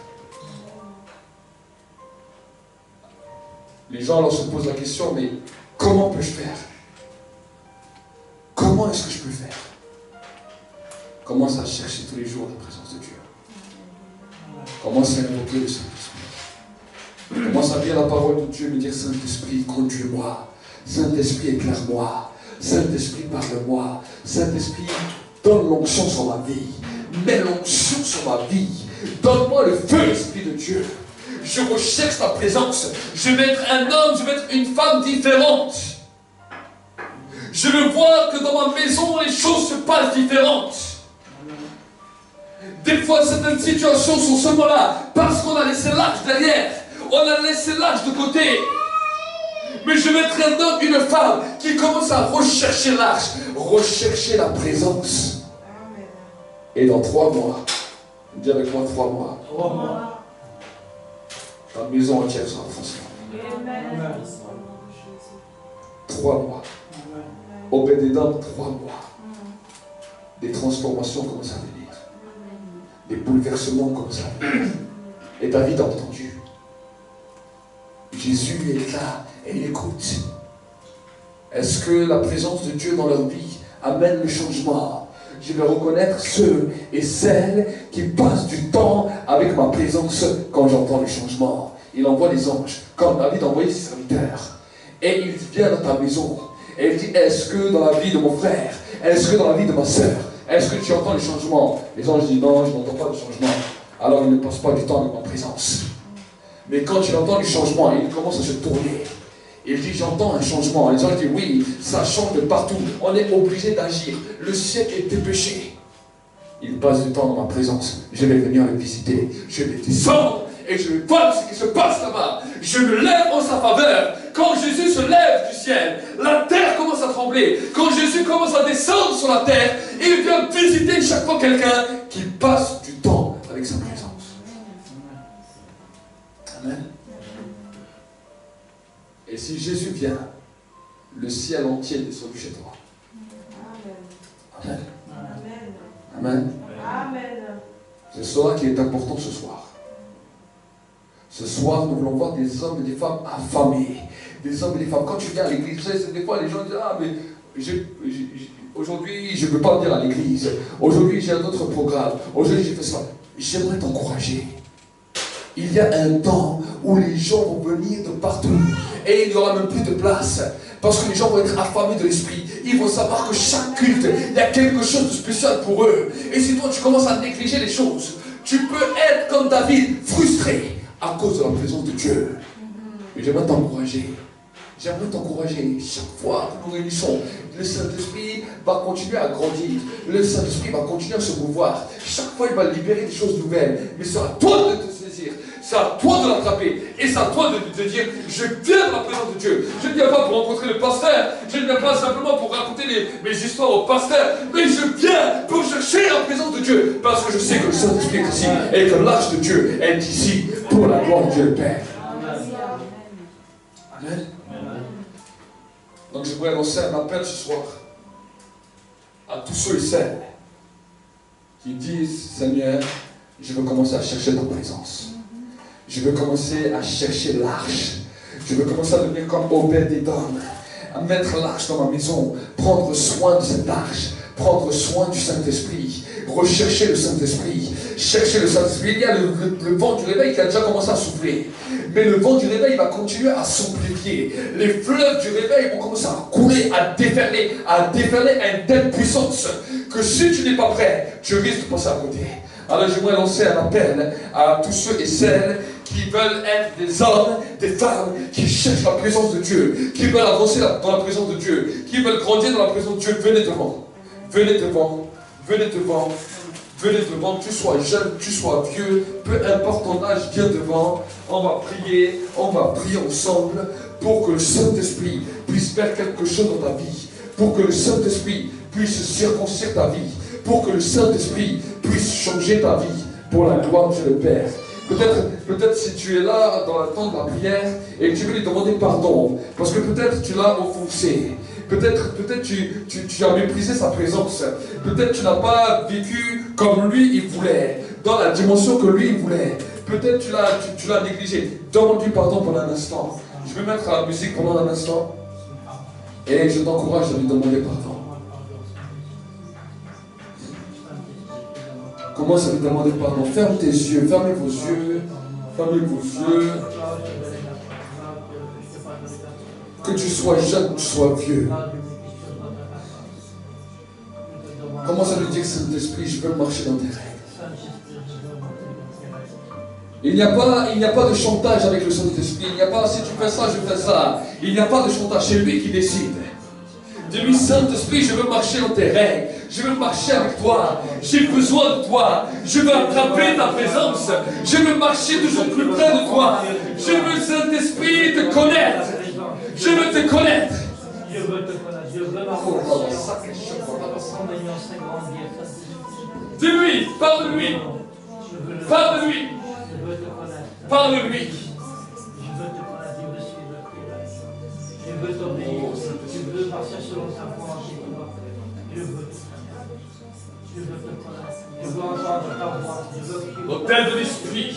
S1: Les gens alors se posent la question, mais comment peux-je faire? Comment est-ce que je peux faire? Commence à chercher tous les jours la présence de Dieu. Commence à invoquer le Saint-Esprit. Commence à lire la parole de Dieu et me dire, Saint-Esprit, conduis-moi. Saint-Esprit, éclaire-moi. Saint-Esprit, parle-moi. Saint-Esprit, donne l'onction sur ma vie. Mets l'onction sur ma vie. Donne-moi le feu, Esprit de Dieu. Je recherche ta présence. Je vais être un homme, je vais être une femme différente. Je veux voir que dans ma maison, les choses se passent différentes. Des fois, certaines situations sont seulement là parce qu'on a laissé l'arche derrière. On a laissé l'arche de côté. Mais je vais être un homme, une femme qui commence à rechercher l'arche, rechercher la présence. Et dans 3 mois, dis avec moi 3 mois.
S2: 3 mois.
S1: Ta maison entière sera transformée. 3 mois. Obédédam, 3 mois. Des transformations commencent à venir. Des bouleversements commencent à venir. Et David a entendu. Jésus est là et il écoute. Est-ce que la présence de Dieu dans leur vie amène le changement? Je vais reconnaître ceux et celles qui passent du temps avec ma présence quand j'entends le changement. Il envoie les anges, comme David a envoyé ses serviteurs. Et il vient dans ta maison. Et il dit, est-ce que dans la vie de mon frère, est-ce que dans la vie de ma soeur, est-ce que tu entends le changement? Les anges disent, non, je n'entends pas le changement. Alors il ne passe pas du temps avec ma présence. Mais quand il entend le changement, il commence à se tourner. Il dit, j'entends un changement. Les gens disent, oui, ça change de partout. On est obligé d'agir. Le siècle est dépêché. Il passe du temps dans ma présence. Je vais venir le visiter. Je vais descendre et je vais voir ce qui se passe là-bas. Je me lève en sa faveur. Quand Jésus se lève du ciel, la terre commence à trembler. Quand Jésus commence à descendre sur la terre, il vient visiter chaque fois quelqu'un qui passe du temps avec sa présence. Amen. Et si Jésus vient, le ciel entier descend chez toi. Amen. Amen. Amen. C'est cela qui est important ce soir. Ce soir, nous voulons voir des hommes et des femmes affamés. Des hommes et des femmes. Quand tu viens à l'église, des fois les gens disent, ah mais aujourd'hui je ne peux pas venir à l'église. Aujourd'hui j'ai un autre programme. Aujourd'hui j'ai fait ça. J'aimerais t'encourager. Il y a un temps où les gens vont venir de partout. Et il n'y aura même plus de place. Parce que les gens vont être affamés de l'esprit. Ils vont savoir que chaque culte, il y a quelque chose de spécial pour eux. Et si toi tu commences à négliger les choses, tu peux être comme David, frustré à cause de la présence de Dieu. Et j'aimerais t'encourager. J'aimerais t'encourager. Chaque fois que nous réunissons, le Saint-Esprit va continuer à grandir. Le Saint-Esprit va continuer à se mouvoir. Chaque fois, il va libérer des choses nouvelles. Mais c'est à toi de te saisir. C'est à toi de l'attraper. Et c'est à toi de te dire, je viens de la présence de Dieu. Je ne viens pas pour rencontrer le pasteur. Je ne viens pas simplement pour raconter mes histoires au pasteur. Mais je viens pour chercher la présence de Dieu. Parce que je sais que le Saint-Esprit est ici. Et que l'arche de Dieu est ici pour la gloire de Dieu le Père. Amen. Donc je voudrais lancer un appel ce soir à tous ceux et celles qui disent, Seigneur, je veux commencer à chercher ta présence. Je veux commencer à chercher l'arche. Je veux commencer à devenir comme Obed-Édom, à mettre l'arche dans ma maison, prendre soin de cette arche, prendre soin du Saint-Esprit, rechercher le Saint-Esprit, chercher le Saint-Esprit. Il y a le vent du réveil qui a déjà commencé à souffler. Mais le vent du réveil va continuer à s'amplifier. Les fleuves du réveil vont commencer à couler, à déferler à une telle puissance que si tu n'es pas prêt, tu risques de passer à côté. Alors j'aimerais lancer un appel à tous ceux et celles qui veulent être des hommes, des femmes, qui cherchent la présence de Dieu, qui veulent avancer dans la présence de Dieu, qui veulent grandir dans la présence de Dieu. Venez devant, venez devant, venez devant. Venez devant, que tu sois jeune, que tu sois vieux, peu importe ton âge, viens devant. On va prier ensemble pour que le Saint-Esprit puisse faire quelque chose dans ta vie, pour que le Saint-Esprit puisse circoncire ta vie, pour que le Saint-Esprit puisse changer ta vie pour la gloire de Dieu le Père. Peut-être si tu es là dans l'attente de la prière et que tu veux lui demander pardon, parce que peut-être tu l'as offensé. Peut-être tu as méprisé sa présence. Peut-être tu n'as pas vécu comme lui il voulait, dans la dimension que lui il voulait. Peut-être tu l'as négligé. Demande-lui pardon pendant un instant. Je vais mettre la musique pendant un instant. Et je t'encourage à lui demander pardon. Commence à lui demander pardon. Ferme tes yeux, fermez vos yeux. Fermez vos yeux. Que tu sois jeune, que tu sois vieux. Commence à lui dire, Saint-Esprit, je veux marcher dans tes règles. Il n'y a pas de chantage avec le Saint-Esprit. Il n'y a pas, si tu fais ça, je fais ça. Il n'y a pas de chantage, c'est lui qui décide. Dis-lui, Saint-Esprit, je veux marcher dans tes règles. Je veux marcher avec toi. J'ai besoin de toi. Je veux attraper ta présence. Je veux marcher toujours plus près de toi. Je veux, Saint-Esprit, te connaître. Je veux te connaître.
S2: Je veux te connaître. Je veux marcher.
S1: Dis-lui, parle de lui. Parle de lui.
S2: Je veux te connaître.
S1: Parle de lui.
S2: Je veux te connaître. Je veux suivre tes règles. Je veux t'obéir. Je veux marcher selon ta volonté. Je veux te connaître. Je veux te connaître. Je veux entendre ta voix. Je veux que
S1: L'autel de l'esprit.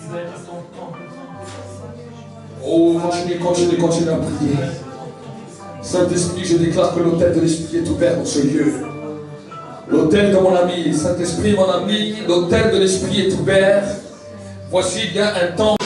S2: je veux être ton temple.
S1: Oh, continue à prier. Saint-Esprit, je déclare que l'autel de l'esprit est ouvert dans ce lieu. L'autel de mon ami, Saint-Esprit, mon ami, l'autel de l'esprit est ouvert. Voici bien un temps.